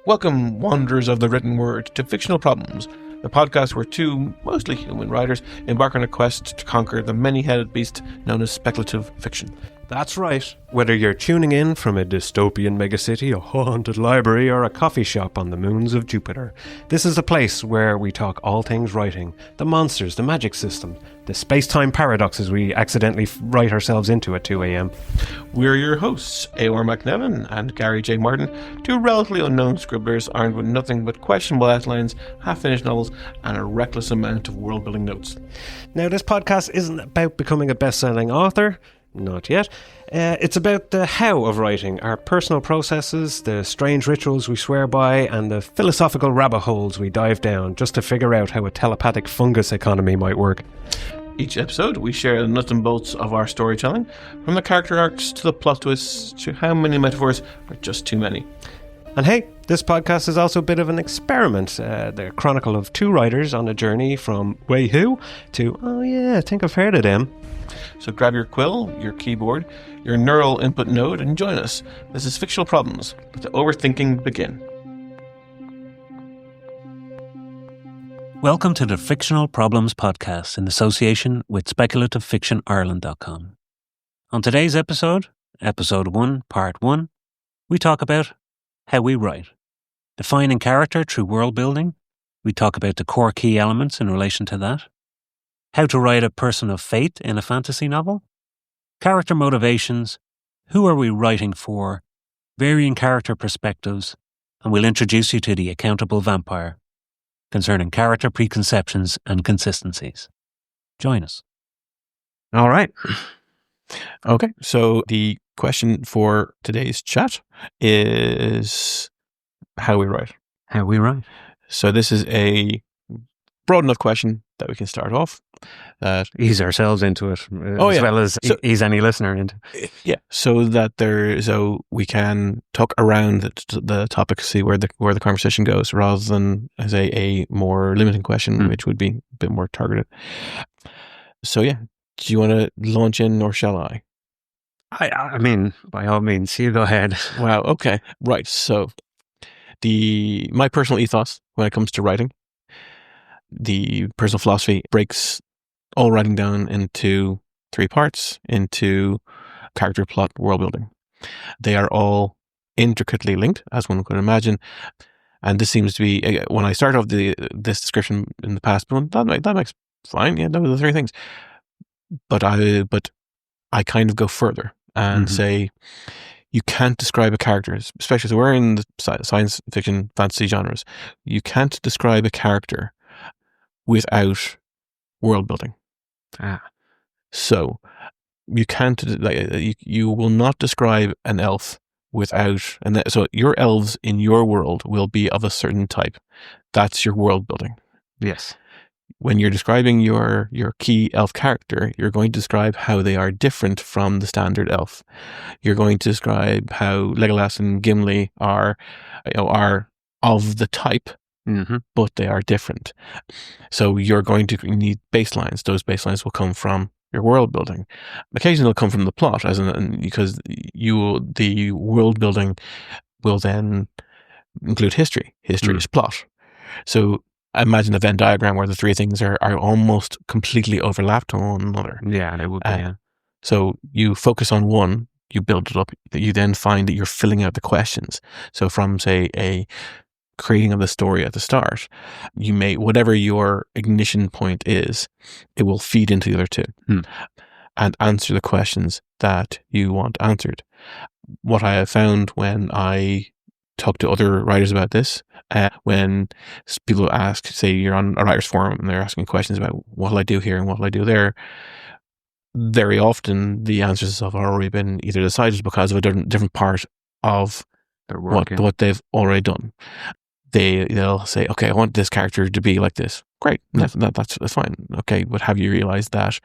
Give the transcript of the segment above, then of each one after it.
Welcome, wanderers of the written word, to Fictional Problems, the podcast where two mostly human writers embark on a quest to conquer the many-headed beast known as speculative fiction. That's right. Whether you're tuning in from a dystopian megacity, a haunted library, or a coffee shop on the moons of Jupiter, this is a place where we talk all things writing, the monsters, the magic system, the space-time paradoxes we accidentally write ourselves into at 2 a.m. We're your hosts, MacNevin and Gary J. Two relatively unknown scribblers armed with nothing but questionable outlines, half-finished novels, and a reckless amount of world-building notes. Now, this podcast isn't about becoming a best-selling author. Not yet. It's about the how of writing, our personal processes, the strange rituals we swear by, and the philosophical rabbit holes we dive down just to figure out how a telepathic fungus economy might work. Each episode, we share the nuts and bolts of our storytelling, from the character arcs to the plot twists to how many metaphors are just too many. And hey, this podcast is also a bit of an experiment, the chronicle of two writers on a journey from Way Who to, oh yeah, I think I've heard of them. So grab your quill, your keyboard, your neural input node, and join us. This is Fictional Problems. Let the overthinking begin. Welcome to the Fictional Problems podcast in association with speculativefictionireland.com. On today's episode, episode 1, part 1, we talk about how we write. Defining character through world building. We talk about the core key elements in relation to that. How to write a person of faith in a fantasy novel. Character motivations. Who are we writing for? Varying character perspectives. And we'll introduce you to the accountable vampire concerning character preconceptions and consistencies. Join us. All right. Okay, so the question for today's chat is how we write. How we write. So this is a broad enough question that we can start off. Ease ourselves into it, as well as ease any listener into. Yeah, so we can talk around the topic, see where the conversation goes, rather than as a more limiting question, which would be a bit more targeted. So yeah, do you want to launch in, or shall I? I mean, by all means, you go ahead. Wow. Okay. Right. So my personal ethos when it comes to writing. The personal philosophy breaks all writing down into 3 parts, into character, plot, world building. They are all intricately linked, as one could imagine. And this seems to be, when I start off this description in the past, that makes fine. Yeah, those are the 3 things. But I kind of go further and say, you can't describe a character, especially so we're in the science fiction, fantasy genres. You can't describe a character without world building. So you can't, you will not describe an elf without, so your elves in your world will be of a certain type. That's your world building. Yes. When you're describing your key elf character, you're going to describe how they are different from the standard elf. You're going to describe how Legolas and Gimli are of the type, but they are different. So you're going to need baselines. Those baselines will come from your world building. Occasionally they'll come from the plot, because the world building will then include history. History is plot. So imagine a Venn diagram where the 3 things are almost completely overlapped on one another. Yeah, they would be. So you focus on one, you build it up. You then find that you're filling out the questions. So from, say, a creating of the story at the start, you may, whatever your ignition point is, it will feed into the other 2 and answer the questions that you want answered. What I have found when I talk to other writers about this, when people ask, say you're on a writer's forum and they're asking questions about what'll I do here and what'll I do there, very often the answers have already been either decided because of a different part of what they've already done. They'll say, okay, I want this character to be like this. Great, that's fine. Okay, but have you realized that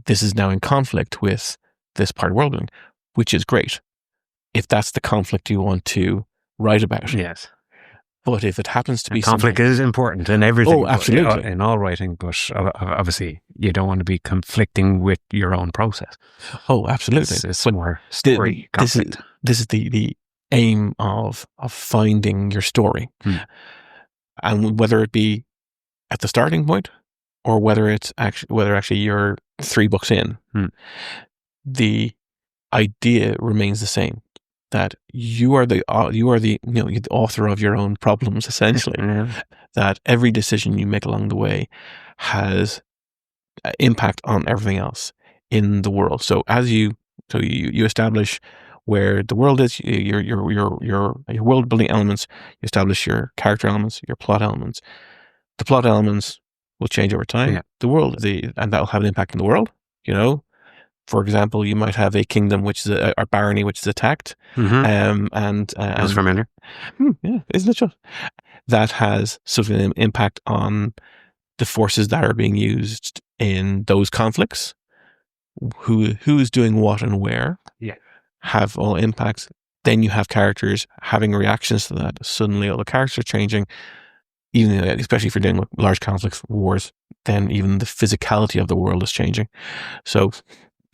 this is now in conflict with this part of world building, which is great, if that's the conflict you want to write about. Yes. But if it happens to be conflict is important in everything. Oh, absolutely. In all writing, but obviously you don't want to be conflicting with your own process. Oh, absolutely. It's more story conflict. This is the aim of finding your story. And whether it be at the starting point or whether actually you're 3 books in, the idea remains the same, that you are the the author of your own problems, essentially. That every decision you make along the way has impact on everything else in the world. So you establish where the world is, your world building elements, you establish your character elements, your plot elements. The plot elements will change over time. Yeah. The world, and that will have an impact in the world. For example, you might have a kingdom which is a barony which is attacked, and That's familiar. Yeah, isn't it just? That has sort of an impact on the forces that are being used in those conflicts. Who is doing what and where? Yeah, have all impacts. Then you have characters having reactions to that. Suddenly, all the characters are changing. Even especially if you're dealing with large conflicts, wars, then even the physicality of the world is changing. So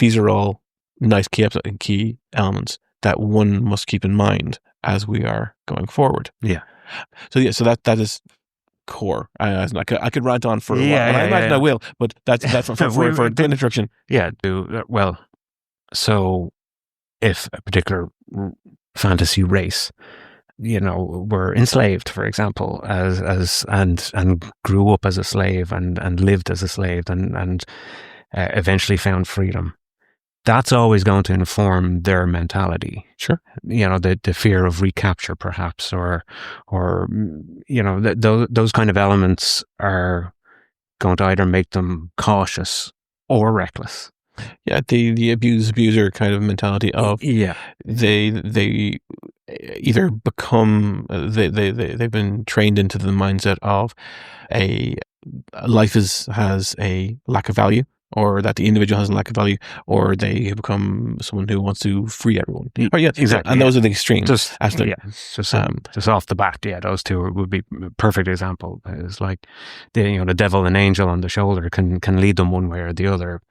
these are all nice key elements that one must keep in mind as we are going forward. Yeah. So that is core. I could rant on for a while, and I imagine I will, but that's for the introduction. Yeah. Well, so if a particular fantasy race, were enslaved, for example, and grew up as a slave and lived as a slave and eventually found freedom, that's always going to inform their mentality. Sure. The fear of recapture, perhaps, or those kind of elements are going to either make them cautious or reckless. Yeah, the abuser kind of mentality of they either become they've been trained into the mindset of a life has a lack of value, or that the individual has a lack of value, or they become someone who wants to free everyone. Or Exactly. And those are the extremes. Just off the bat, those two would be a perfect example. It's like the devil and angel on the shoulder can lead them one way or the other,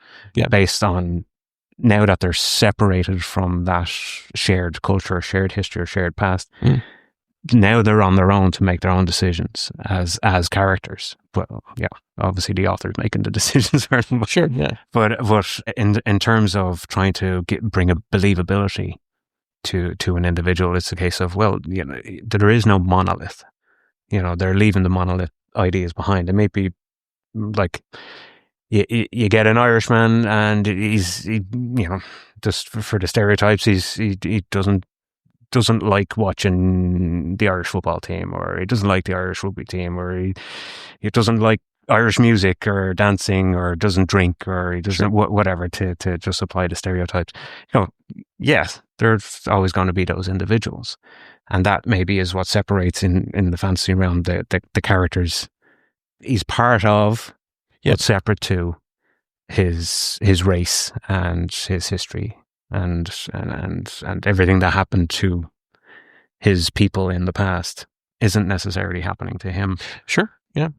based on now that they're separated from that shared culture, shared history, or shared past. Now they're on their own to make their own decisions as characters. Well, obviously the author's making the decisions for them. Sure, yeah. But in terms of trying to bring a believability to an individual, it's a case of, there is no monolith. They're leaving the monolith ideas behind. It may be like you get an Irishman and he's just for the stereotypes, he doesn't like watching the Irish football team, or he doesn't like the Irish rugby team, or he doesn't like Irish music or dancing, or doesn't drink, or he doesn't whatever, to just apply the stereotypes. Yes, there's always going to be those individuals, and that maybe is what separates in the fantasy realm the characters he's part of, but separate to his race and his history. And everything that happened to his people in the past isn't necessarily happening to him. Sure, yeah.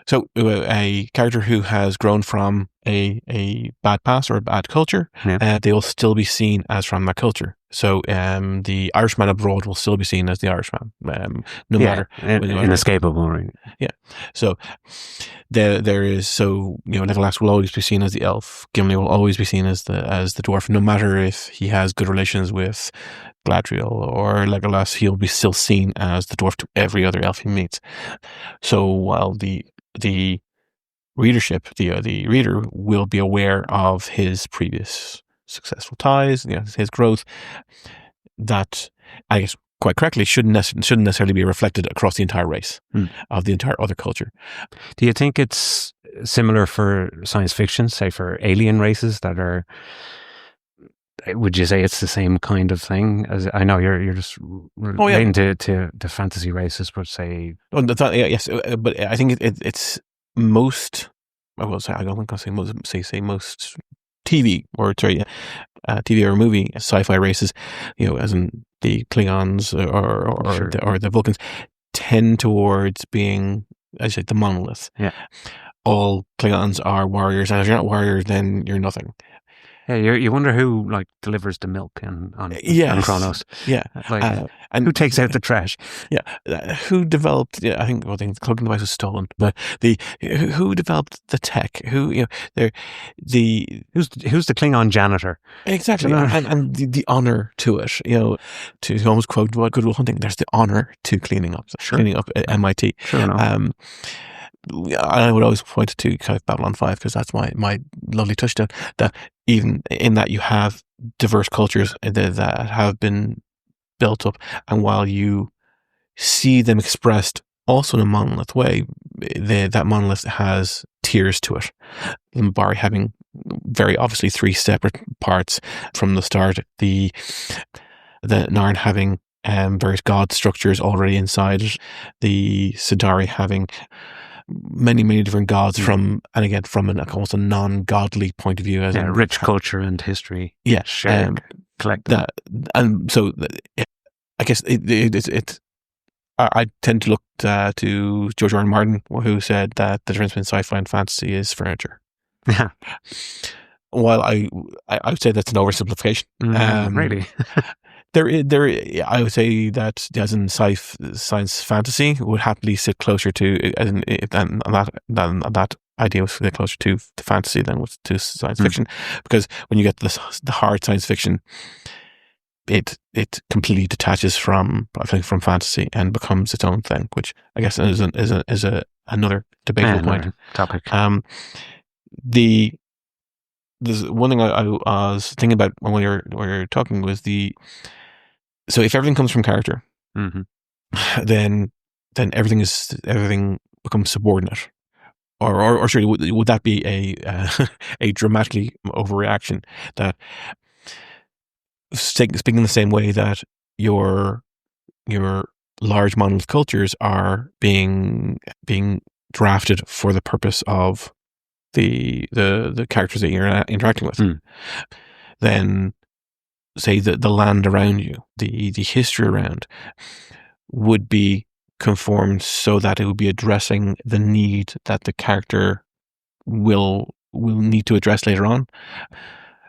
So a character who has grown from a bad past or a bad culture, they will still be seen as from that culture. So the Irishman abroad will still be seen as the Irishman, no matter. Inescapable, right? Yeah. So there is, Legolas will always be seen as the elf. Gimli will always be seen as the dwarf, no matter if he has good relations with Galadriel or Legolas. He'll be still seen as the dwarf to every other elf he meets. So while the readership, the reader will be aware of his previous successful ties, his growth, that I guess quite correctly shouldn't necessarily be reflected across the entire race of the entire other culture. Do you think it's similar for science fiction, say for alien races that are? Would you say it's the same kind of thing? As I know you're just relating to fantasy races, but say yes, but I think it's most. I will say I don't think I'll say most. Say most TV or movie sci-fi races, as in the Klingons or the Vulcans, tend towards being, as I say, the monolith. Yeah. All Klingons are warriors, and if you're not warriors, then you're nothing. Yeah, you wonder who like delivers the milk on Yes. Kronos. Yeah. Like And who takes out the trash? yeah, who developed? Yeah, I think the cloaking device was stolen, but who developed the tech? Who they're the Who's the Klingon janitor? exactly, You know? and the honor to it. To almost quote Good Will Hunting, there's the honor to cleaning up at MIT. Sure enough. I would always point to kind of Babylon 5 because that's my lovely touchdown. That even in that you have diverse cultures that have been built up, and while you see them expressed also in a monolith way, that monolith has tiers to it. The Mbari having very obviously three separate parts from the start. The Narn having various god structures already inside it. The Sidari having many different gods from an almost a non-godly point of view, as in rich culture and history. Yeah, shared, collective. And so I guess I tend to look to George R. R. Martin, who said that the difference between sci-fi and fantasy is furniture. Yeah. While I would say that's an oversimplification. Really. I would say that as in science fantasy would happily sit closer to than that idea was sit closer to fantasy than to science fiction, because when you get the hard science fiction, it completely detaches from fantasy and becomes its own thing, which I guess is another debatable point. Topic. There's one thing I was thinking about when we were talking was so if everything comes from character, then everything becomes subordinate, or surely would that be a dramatically overreaction? That speaking the same way that your large monolith cultures are being drafted for the purpose of the characters that you're interacting with, then say the land around you, the history around, would be conformed so that it would be addressing the need that the character will need to address later on.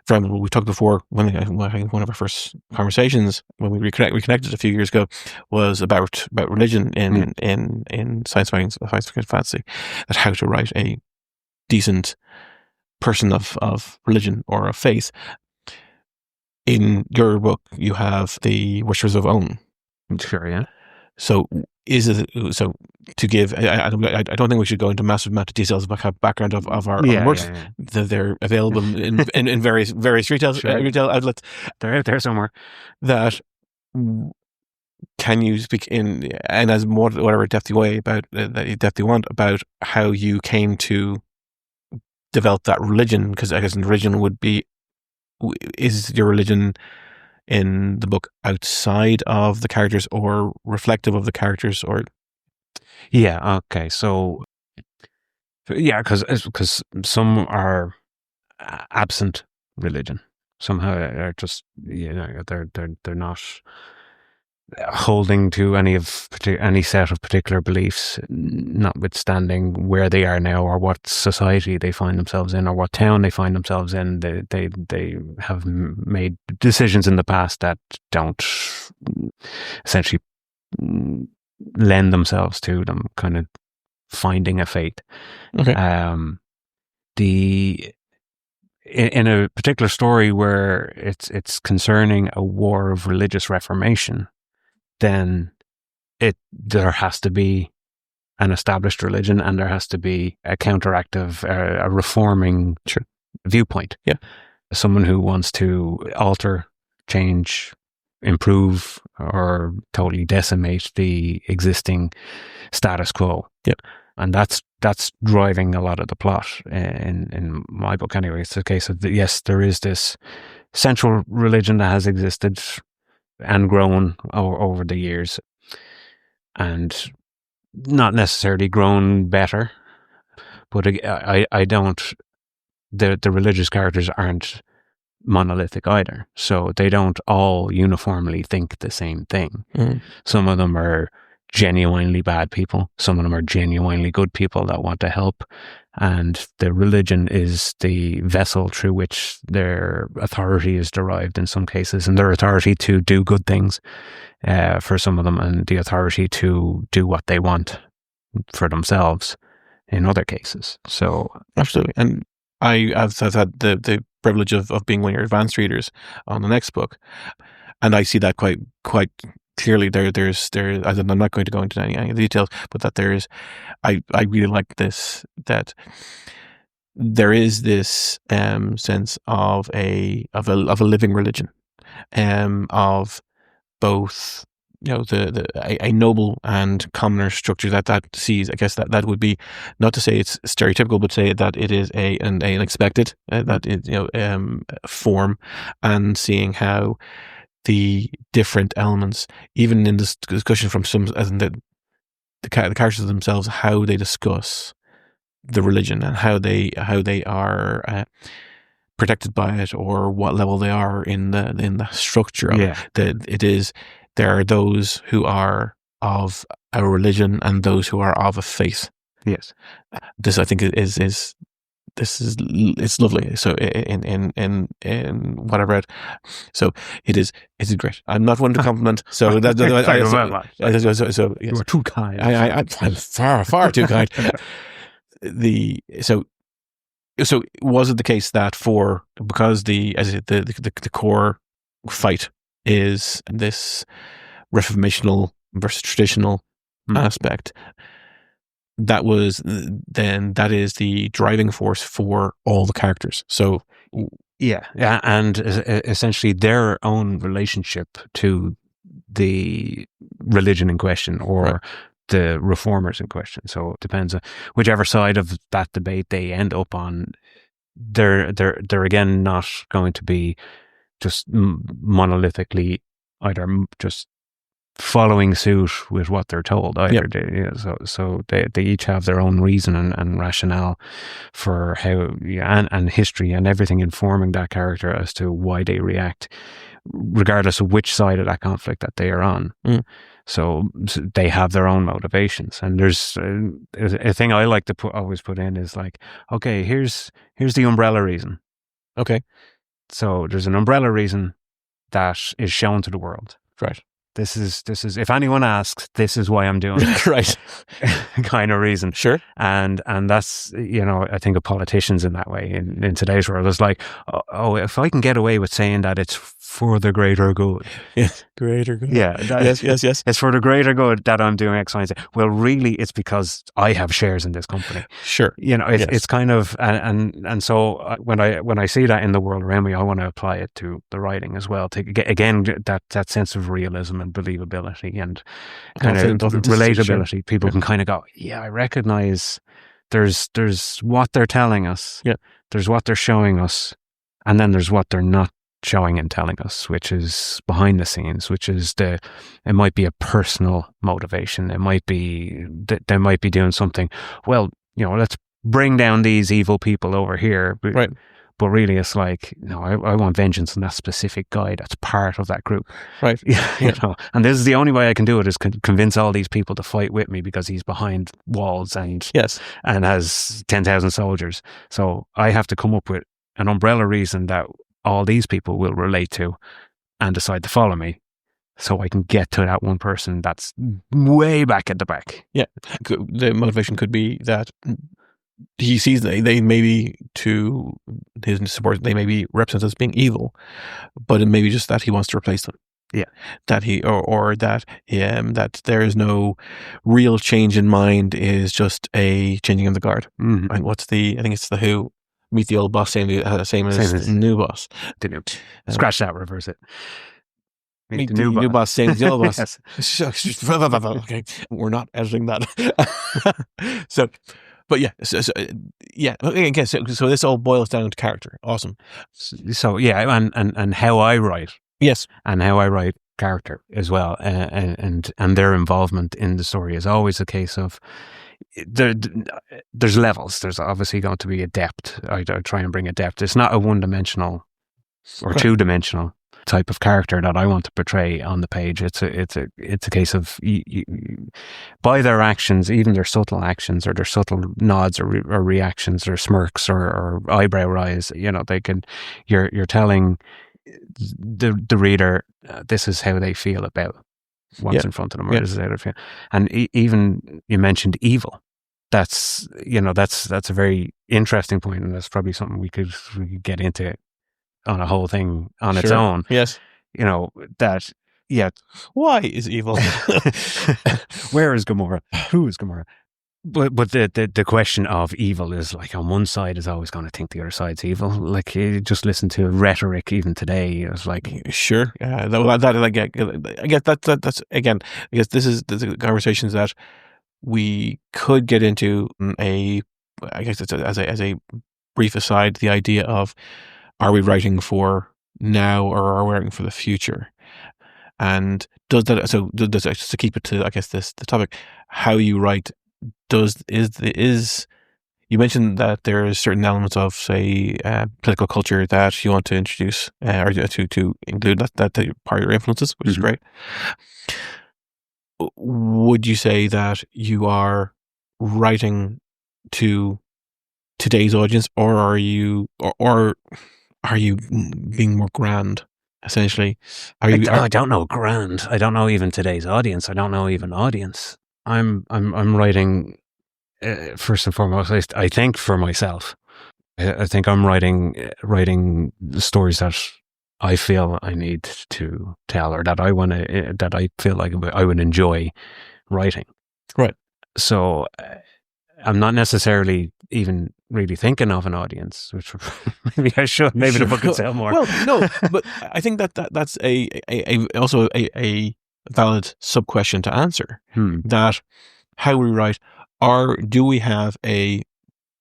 For example, we talked before I think one of our first conversations when we reconnected a few years ago was about religion in science fiction fantasy, that how to write a decent person of religion or of faith. In your book, you have the worshippers of Own. Sure, yeah. So to give? I don't think we should go into massive amount of details about the background of our works. Yeah. They're available in various retail outlets. They're out there somewhere. That can you speak in and as more whatever depth you want about how you came to develop that religion? Because I guess religion would be, is your religion in the book outside of the characters or reflective of the characters? Or okay, so because some are absent religion, somehow are just they're not holding to any set of particular beliefs, notwithstanding where they are now or what society they find themselves in or what town they find themselves in. They have made decisions in the past that don't essentially lend themselves to them kind of finding a fate. Okay. In a particular story where it's concerning a war of religious reformation, then there has to be an established religion and there has to be a counteractive, a reforming viewpoint. Yeah. Someone who wants to alter, change, improve, or totally decimate the existing status quo. Yep. And that's driving a lot of the plot in my book anyway. It's a case of, yes, there is this central religion that has existed and grown over the years, and not necessarily grown better, but I don't. The religious characters aren't monolithic either, so they don't all uniformly think the same thing. Some of them are genuinely bad people. Some of them are genuinely good people that want to help. And the religion is the vessel through which their authority is derived in some cases, and their authority to do good things for some of them, and the authority to do what they want for themselves in other cases. So absolutely. And I've had the privilege of being one of your advanced readers on the next book, and I see that quite clearly. There's I'm not going to go into any of the details, but that there is, I really like this, that there is this sense of a living religion, of both, you know, a noble and commoner structure that sees, I guess that would be, not to say it's stereotypical, but say that it is an expected that is, you know, form, and seeing how the different elements, even in this discussion from some, as in the characters themselves, how they discuss the religion and how they are protected by it, or what level they are in the structure of it. That it is, there are those who are of a religion and those who are of a faith. Yes, this I think it's lovely. So in what I read, so it's great. I'm not one to compliment. So that so yes. You are too kind. I'm far too kind. So was it the case that because the core fight is this reformational versus traditional aspect, that is the driving force for all the characters. So yeah, and essentially their own relationship to the religion in question, or right. the reformers in question. So it depends on whichever side of that debate they end up on. They're again not going to be just monolithically either just following suit with what they're told either. Yep. So they each have their own reason and rationale for how, and history and everything informing that character as to why they react, regardless of which side of that conflict that they are on. So they have their own motivations. And there's a thing I like to always put in is like, okay, here's the umbrella reason. Okay. So there's an umbrella reason that is shown to the world. Right. This is if anyone asks, this is why I'm doing it. Right. Kind of reason. Sure. And that's, I think of politicians in that way in today's world. It's like, oh, if I can get away with saying that it's for the greater good. Yes. Greater good. Yeah. Yes. It's for the greater good that I'm doing X, Y, and Z. Well, really, it's because I have shares in this company. Sure. It's kind of, and so when I see that in the world around me, I want to apply it to the writing as well, to get, again, that sense of realism and believability and kind of relatability. Sure. People can kind of go, yeah, I recognize there's what they're telling us. Yeah. There's what they're showing us. And then there's what they're not showing and telling us, which is behind the scenes, which is it might be a personal motivation. It might be that they might be doing something, well, let's bring down these evil people over here. Right. But really it's like, no, I want vengeance on that specific guy that's part of that group. Right. And this is the only way I can do it, is convince all these people to fight with me because he's behind walls and has 10,000 soldiers. So I have to come up with an umbrella reason that all these people will relate to and decide to follow me, so I can get to that one person that's way back at the back. Yeah. The motivation could be that he sees they may be, to his support, they may be represented as being evil, but it may be just that he wants to replace them. Yeah. That he, or that there is no real change in mind, is just a changing of the guard. Mm-hmm. And I think it's the Who, meet the old boss, same as the new boss. The new. Scratch that, reverse it. Meet the new boss, same as the old boss. Okay, we're not editing that. So, but yeah, so this all boils down to character. Awesome. So yeah, and how I write. Yes, and how I write character as well, and their involvement in the story is always a case of there's levels. There's obviously going to be a depth. I try and bring a depth. It's not a one-dimensional or two-dimensional. type of character that I want to portray on the page. It's a case of by their actions, even their subtle actions or their subtle nods or reactions or smirks or eyebrow rise, you're telling the reader this is how they feel about what's in front of them, or this is how they feel. And even you mentioned evil. That's a very interesting point, and that's probably something we could get into on a whole thing on its own. Yes. That, why is evil? Where is Gomorrah? Who is Gomorrah? But the question of evil is like, on one side is always going to think the other side's evil. Like, you just listen to rhetoric even today. It's like, sure, I guess that's again. I guess this is the conversations that we could get into. I guess it's as a brief aside, the idea of, are we writing for now or are we writing for the future? And does that, so does just to keep it to, I guess, the topic, how you write, is you mentioned that there is certain elements of, say, political culture that you want to introduce or to include that part of your influences, which is great. Would you say that you are writing to today's audience, or are you being more grand? Essentially, I don't know grand. I don't know even today's audience. I don't know even audience. I'm writing first and foremost. I think for myself. I think I'm writing the stories that I feel I need to tell, or that I feel like I would enjoy writing. Right. So I'm not necessarily even really thinking of an audience, which maybe I should. Maybe the book could sell more. Well, no, but I think that's also a valid sub question to answer. That how we write, do we have a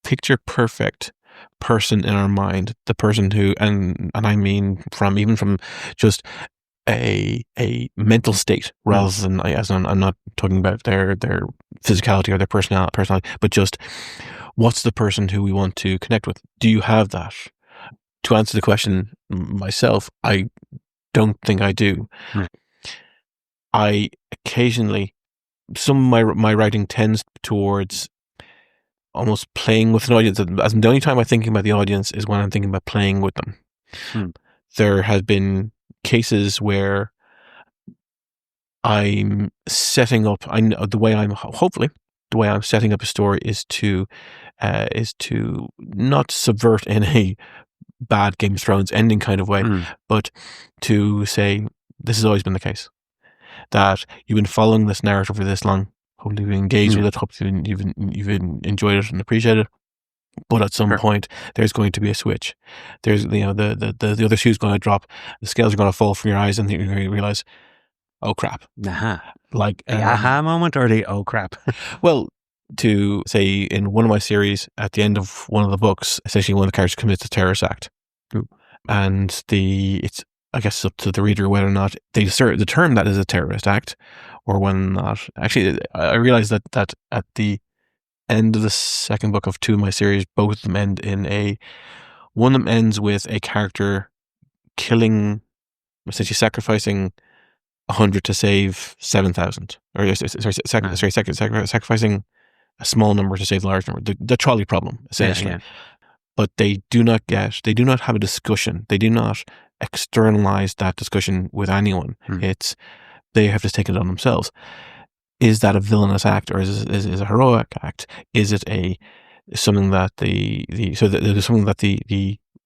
picture perfect person in our mind, the person who, and I mean from just a mental state, rather than, as I'm not talking about their physicality or their personality, but just what's the person who we want to connect with? Do you have that? To answer the question myself, I don't think I do. I occasionally, some of my writing tends towards almost playing with an audience. As the only time I'm thinking about the audience is when I'm thinking about playing with them. There have been cases where I'm setting up. The way I'm setting up a story is to not subvert in a bad Game of Thrones ending kind of way, but to say this has always been the case, that you've been following this narrative for this long. Hopefully you've engaged with it. Hopefully you've enjoyed it and appreciated it. But at some point, there's going to be a switch. There's the other shoe's going to drop. The scales are going to fall from your eyes, and you're going to realize, oh crap! Like the aha moment, or the oh crap? Well, to say, in one of my series, at the end of one of the books, essentially one of the characters commits a terrorist act, and it's, I guess, up to the reader whether or not they assert the term that is a terrorist act, or when not. Actually, I realized that at the end of the second book of two of my series, both of them end in one of them ends with a character killing, essentially sacrificing 100 to save 7,000, or sacrificing a small number to save the large number. The trolley problem, essentially. But they do not have a discussion. They do not externalize that discussion with anyone. They have to take it on themselves. Is that a villainous act, or is it a heroic act? Is it something that the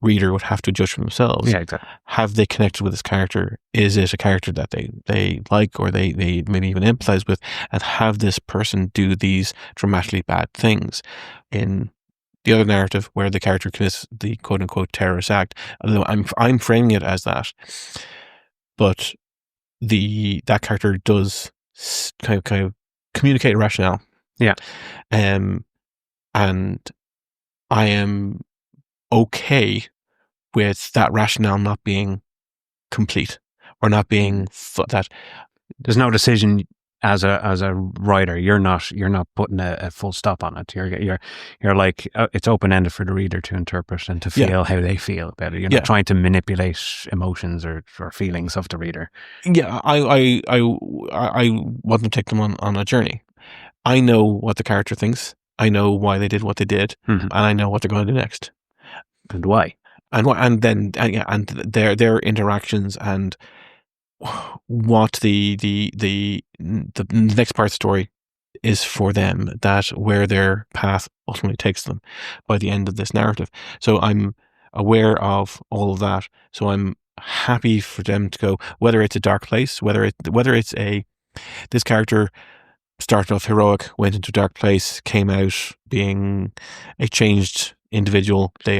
reader would have to judge for themselves? Yeah, exactly. Have they connected with this character? Is it a character that they like, or they maybe even empathize with? And have this person do these dramatically bad things? In the other narrative, where the character commits the quote unquote terrorist act, although I'm framing it as that, but that character does kind of communicate a rationale. And I am okay with that rationale not being complete, or not being that there's no decision as a writer, you're not putting a full stop on it. You're like, it's open ended for the reader to interpret and to feel how they feel about it. You're not trying to manipulate emotions or feelings of the reader. Yeah, I want to take them on a journey. I know what the character thinks. I know why they did what they did, and I know what they're going to do next, and why, and then their interactions and what the next part of the story is for them, that where their path ultimately takes them by the end of this narrative. So I'm aware of all of that. So I'm happy for them to go, whether it's a dark place, whether it's this character started off heroic, went into a dark place, came out being a changed individual. They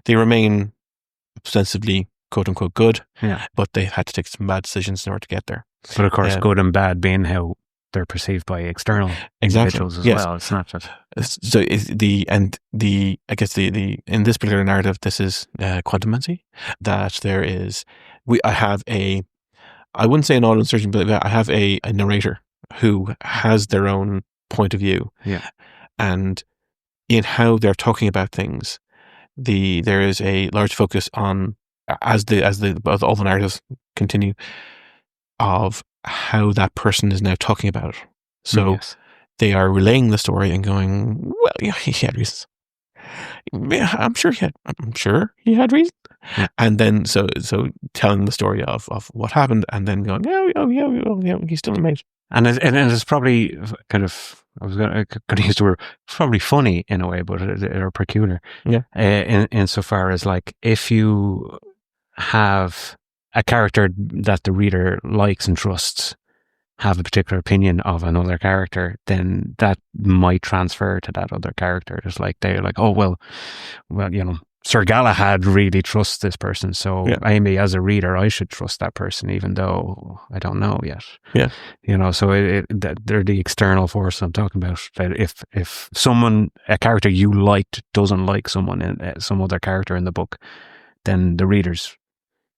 remain ostensibly quote unquote good, but they had to take some bad decisions in order to get there. But of course, good and bad being how they're perceived by external individuals as well. It's not just so. I guess the in this particular narrative, this is quantumancy. That there is, I have I wouldn't say an audio surgeon, but I have a narrator who has their own point of view, and in how they're talking about things, there is a large focus on as all the narratives continue of how that person is now talking about it. So they are relaying the story and going, well, he had reasons. Yeah, I'm sure he had reasons. Yeah. And then so telling the story of what happened, and then going, yeah, he's still a mate. And it's probably kind of, I was going to use the word, probably funny in a way, but or peculiar. Yeah. Insofar as, like, if you have a character that the reader likes and trusts have a particular opinion of another character, then that might transfer to that other character. It's like they're like, oh well, Sir Galahad really trusts this person, so Amy, as a reader, I should trust that person, even though I don't know yet. Yeah, so they're the external force I'm talking about. That if a character you liked doesn't like someone in some other character in the book, then the reader's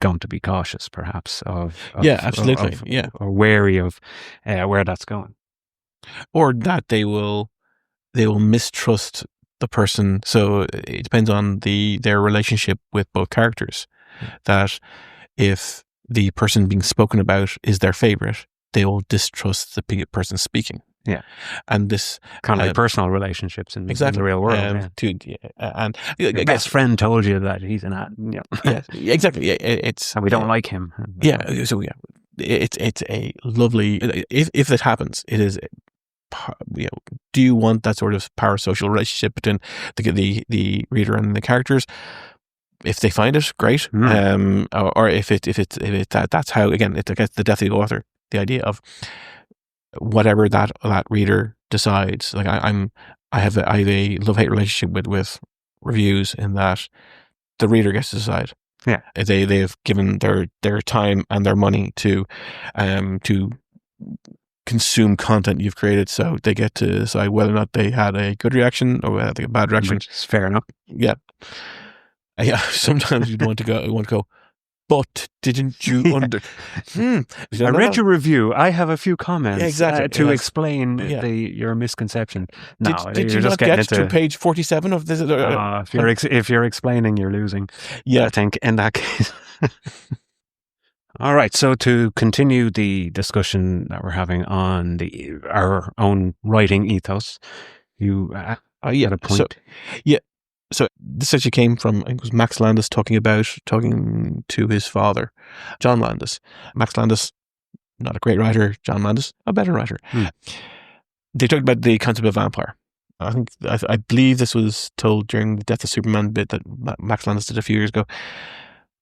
going to be cautious, perhaps, absolutely, or wary of where that's going, or that they will mistrust the person. So it depends on their relationship with both characters. That if the person being spoken about is their favorite, they will distrust the person speaking. Yeah, and this kind of like personal relationships in the real world. And your best friend told you that he's an yeah, exactly. Yeah, it's and we don't like him. Yeah, so it's a lovely. If it happens, it is. Do you want that sort of parasocial relationship between the reader and the characters? If they find it, great. Or if that's how, again, it gets the death of the author. The idea of whatever that reader decides. Like I have a love-hate relationship with reviews, in that the reader gets to decide. Yeah, they've given their time and their money to consume content you've created, so they get to decide whether or not they had a good reaction or whether they had a bad reaction. Which is fair enough. Yeah. Sometimes you'd want to go, but didn't you I read your review. I have a few comments to explain your misconception. No, did you not get to page 47 of this? If you're explaining, you're losing. Yeah, I think in that case. All right, so to continue the discussion that we're having on our own writing ethos, you had a point. So this actually came from, I think it was Max Landis talking to his father, John Landis. Max Landis, not a great writer. John Landis, a better writer. They talked about the concept of vampire. I believe this was told during the Death of Superman bit that Max Landis did a few years ago,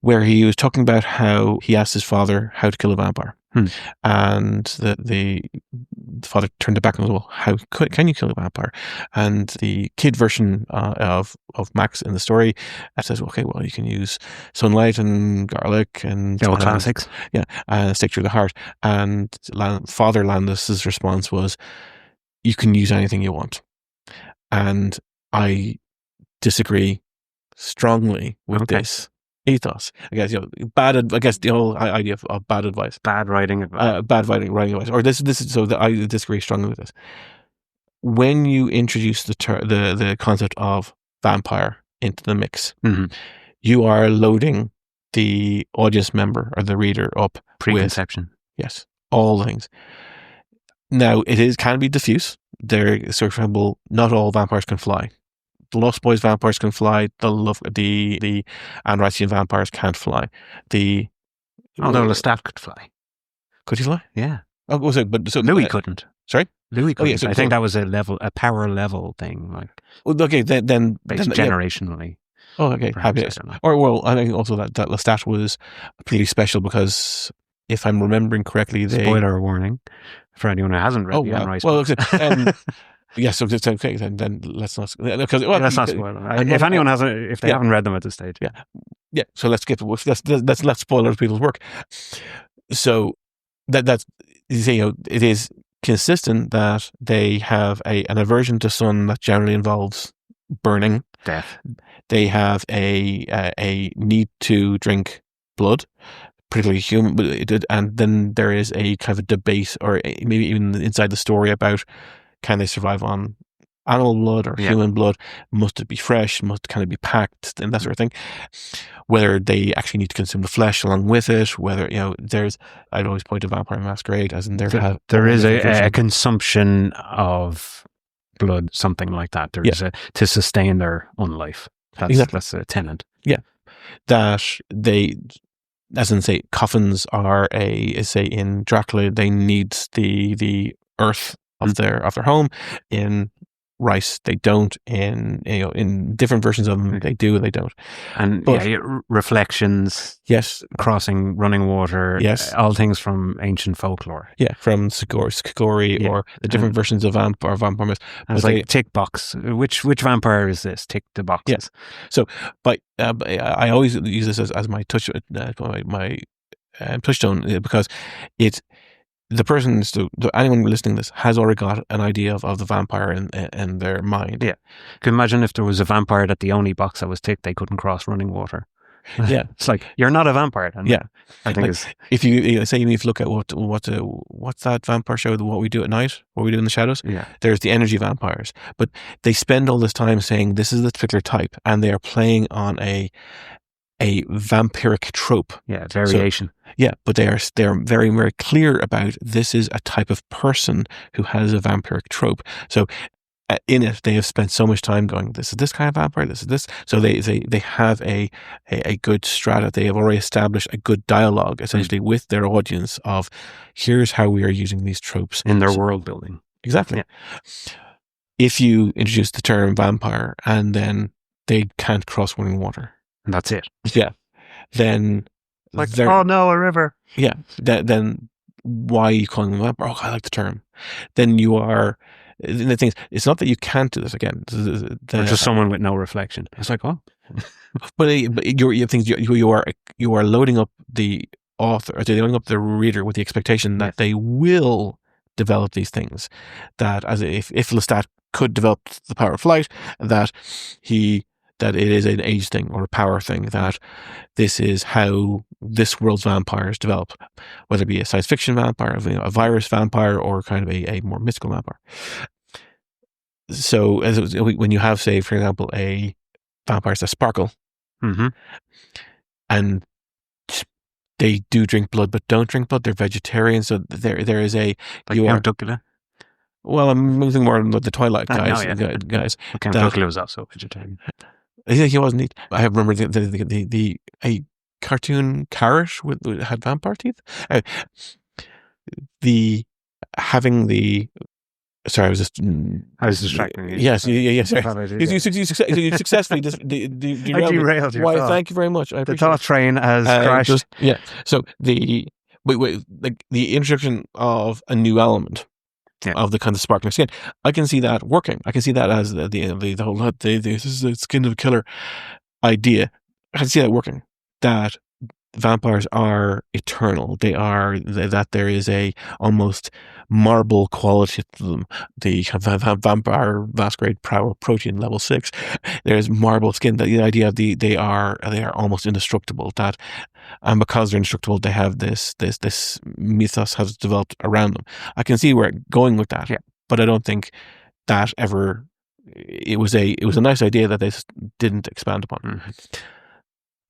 where he was talking about how he asked his father how to kill a vampire. And the father turned it back and was, well, how can you kill a vampire? And the kid version of Max in the story says, okay, well, you can use sunlight and garlic and classics. Yeah, stick through the heart. And Father Landis's response was, you can use anything you want. And I disagree strongly with this. ethos. I guess I guess the whole idea of bad advice, Bad writing advice. bad writing advice, or this is so that I disagree strongly with this. When you introduce the concept of vampire into the mix, you are loading the audience member or the reader up Preconception. Yes, all the things. Now, can be diffuse. For example, not all vampires can fly. The Lost Boys vampires can fly. The Anne Ricean vampires can't fly. Although Lestat could fly. Could he fly? Yeah. Oh, was it? But Louis couldn't. Sorry? Louis couldn't. Yeah, I think that was a power level thing. Okay, then based generationally. Oh, okay. Happy days. I think also that Lestat was pretty special because if I'm remembering correctly, spoiler warning for anyone who hasn't read the Anne Rice books. Yes, so it's okay. Then let's not let's not spoil them. If anyone hasn't, if they haven't read them at this stage, yeah. So let's skip. Let's spoil other people's work. So that's it is consistent that they have an aversion to sun that generally involves burning, death. They have a need to drink blood, particularly human, and then there is a kind of a debate, or maybe even inside the story, about can they survive on animal blood or human blood? Must it be fresh? Must it kind of be packed and that sort of thing? Whether they actually need to consume the flesh along with it? Whether I'd always point to Vampire Masquerade as in there is a consumption of blood, something like that. There is to sustain their own life. That's a tenet. Yeah, that they, as in say, coffins are in Dracula, they need the earth of their home. In Rice, they don't. In different versions of them, they do. They don't. And reflections. Yes, crossing running water. Yes, all things from ancient folklore. Yeah, from Skori, or the different versions of vampire myths. It's like tick box. Which vampire is this? Tick the boxes. Yes. So, but I always use this as my touchstone because it's. The person, anyone listening to this has already got an idea of the vampire in their mind. Yeah. Can you imagine if there was a vampire that the only box that was ticked, they couldn't cross running water? Yeah. It's like, you're not a vampire. Yeah. I think if you look at what's that vampire show, What We Do at Night, What We Do in the Shadows? Yeah. There's the energy vampires. But they spend all this time saying this is the particular type, and they are playing on a vampiric trope. Yeah, variation. But they are very, very clear about this is a type of person who has a vampiric trope. So in it, they have spent so much time going, this is this kind of vampire, this is this. So they have a good strata. They have already established a good dialogue, essentially, with their audience of, here's how we are using these tropes. In their world building. Exactly. Yeah. If you introduce the term vampire and then they can't cross running water. And that's it. Yeah. Then... oh no, a river. Yeah. Then why are you calling them vampire? Oh, I like the term. Then you are... The thing is, it's not that you can't do this again. Or just someone with no reflection. It's like, oh. but you are loading up the author, or loading up the reader with the expectation that they will develop these things. That as if Lestat could develop the power of flight, that it is an age thing or a power thing, that this is how this world's vampires develop, whether it be a science fiction vampire, a virus vampire, or kind of a more mystical vampire. So when you have, say, for example, a vampires that sparkle, and they do drink blood but don't drink blood, they're vegetarian, so there is a... Like Count Duckula? Well, I'm thinking more on the Twilight guys. Guys. Count Duckula was also vegetarian. He wasn't. I remember a cartoon carrot had vampire teeth. Sorry, I was distracting you. Yes. Sorry. You successfully derailed your thought. Thank you very much. The thought train has crashed. So the introduction of a new element. Yeah. Of the kind of sparkling skin, I can see that working. I can see that as the whole this is the skin of a killer idea. I can see that working. That vampires are eternal. They are that there is a almost marble quality to them. The vampire masquerade protein level 6. There's marble skin. The idea of they are almost indestructible. That and because they're indestructible, they have this mythos has developed around them. I can see where it's going with that, but I don't think that ever. It was a nice idea that they didn't expand upon. Mm-hmm.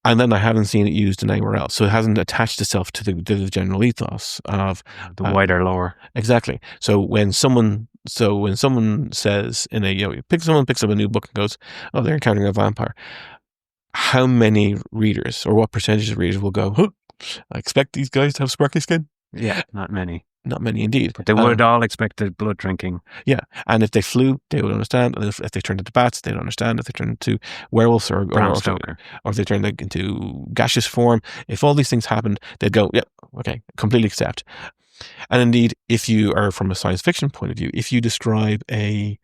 And then I haven't seen it used in anywhere else. So it hasn't attached itself to the general ethos of the wider lore. Exactly. So when someone says in a, someone picks up a new book and goes, oh, they're encountering a vampire. How many readers or what percentage of readers will go, huh, I expect these guys to have sparkly skin? Yeah, not many. Not many indeed. But they would all expect the blood drinking. Yeah. And if they flew, they would understand. And if they turned into bats, they'd understand. If they turned into werewolves or if they turned into gaseous form, if all these things happened, they'd go, yeah, okay, completely accept. And indeed, if you are from a science fiction point of view, if you describe a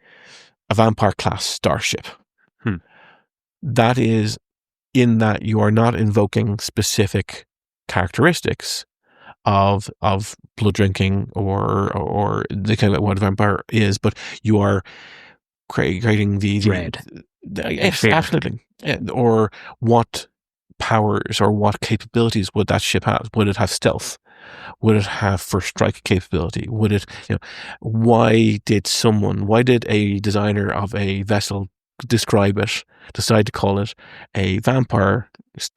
vampire class starship, that is in that you are not invoking specific characteristics of blood drinking or the kind of what a vampire is, but you are creating the dread. Yes, absolutely. Or what powers or what capabilities would that ship have? Would it have stealth? Would it have first strike capability? Would it, why did a designer of a vessel decide to call it a vampire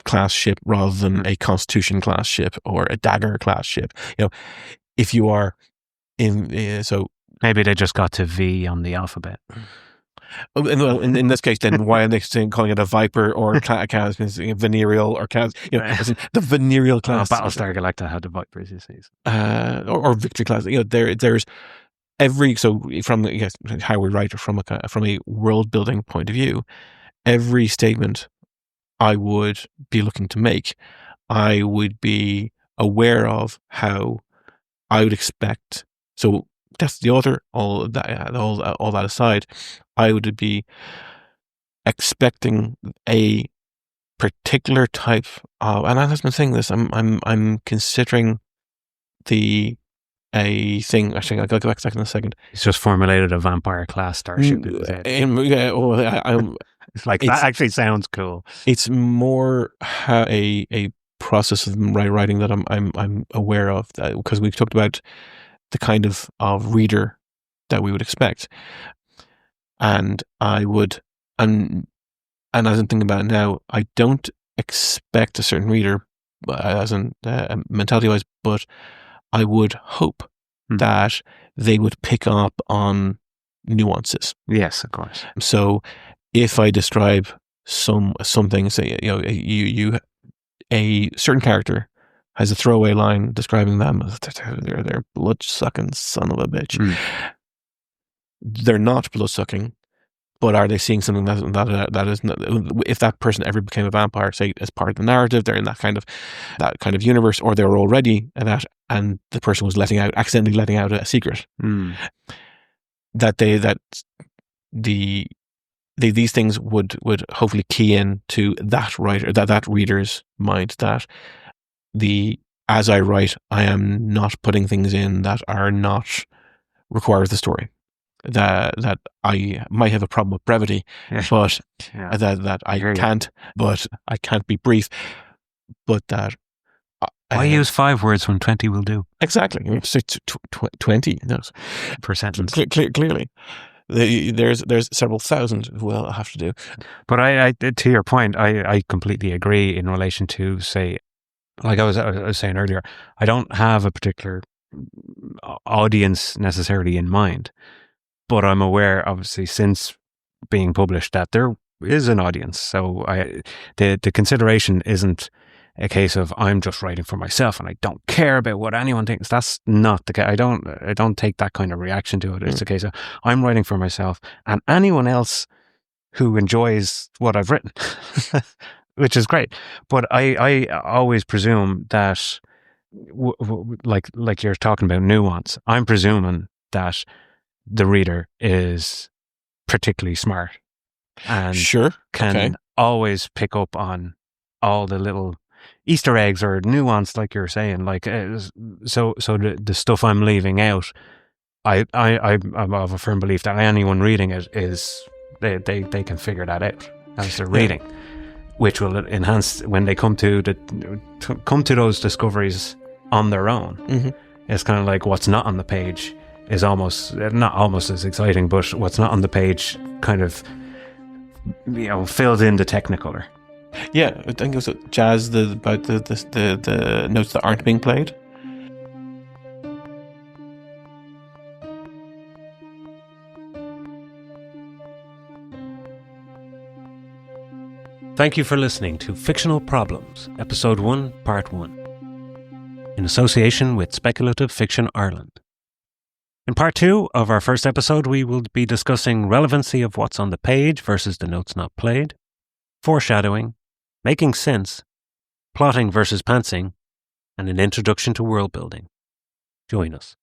class ship rather than a Constitution class ship or a Dagger class ship? If you are so maybe they just got to V on the alphabet. In this case, then why are they calling it a Viper or venereal or the venereal class? Battlestar Galactica had the Vipers, you see, or Victory class. There's from how we write from a world building point of view, every statement I would be looking to make, I would be aware of how I would expect. So that's the author. All that aside, I would be expecting a particular type of, and I've been saying this. I'm considering a thing. Actually, I'll go back in a second. He's just formulated a vampire class starship. That actually sounds cool. It's more a process of writing that I'm aware of, because we've talked about the kind of reader that we would expect, and I would and as I'm thinking about it now, I don't expect a certain reader, as in mentality wise, but I would hope that they would pick up on nuances. Yes, of course. So if I describe something, say, a certain character has a throwaway line describing them as they're blood-sucking son of a bitch. They're not blood-sucking, but are they seeing something that is not, if that person ever became a vampire, say as part of the narrative, they're in that kind of universe, or they were already in that, and the person was accidentally letting out a secret. These things would hopefully key in to that writer, that reader's mind, that as I write, I am not putting things in that are not required of the story. That I might have a problem with brevity, but that I can't be brief, but that why use 5 words when 20 will do? Exactly. 20 per sentence. Clearly. There's several thousand will have to do. But I to your point, I completely agree in relation to, say, like I was saying earlier, I don't have a particular audience necessarily in mind, but I'm aware, obviously, since being published, that there is an audience. So the consideration isn't a case of I'm just writing for myself and I don't care about what anyone thinks. That's not the case. I don't take that kind of reaction to it. It's a case of I'm writing for myself and anyone else who enjoys what I've written, which is great. But I always presume that, like you're talking about nuance, I'm presuming that the reader is particularly smart and can always pick up on all the little Easter eggs or nuance, like you're saying. Like so the stuff I'm leaving out, I'm of a firm belief that anyone reading it is they can figure that out as they're reading, which will enhance when they come to those discoveries on their own. Mm-hmm. It's kind of like what's not on the page is not almost as exciting, but what's not on the page kind of fills in the technicolor. Yeah, I think it was jazz about the notes that aren't being played. Thank you for listening to Fictional Problems, Episode 1, Part 1, in association with Speculative Fiction Ireland. In Part 2 of our first episode, we will be discussing relevancy of what's on the page versus the notes not played, foreshadowing, making sense, plotting versus pantsing, and an introduction to world building. Join us.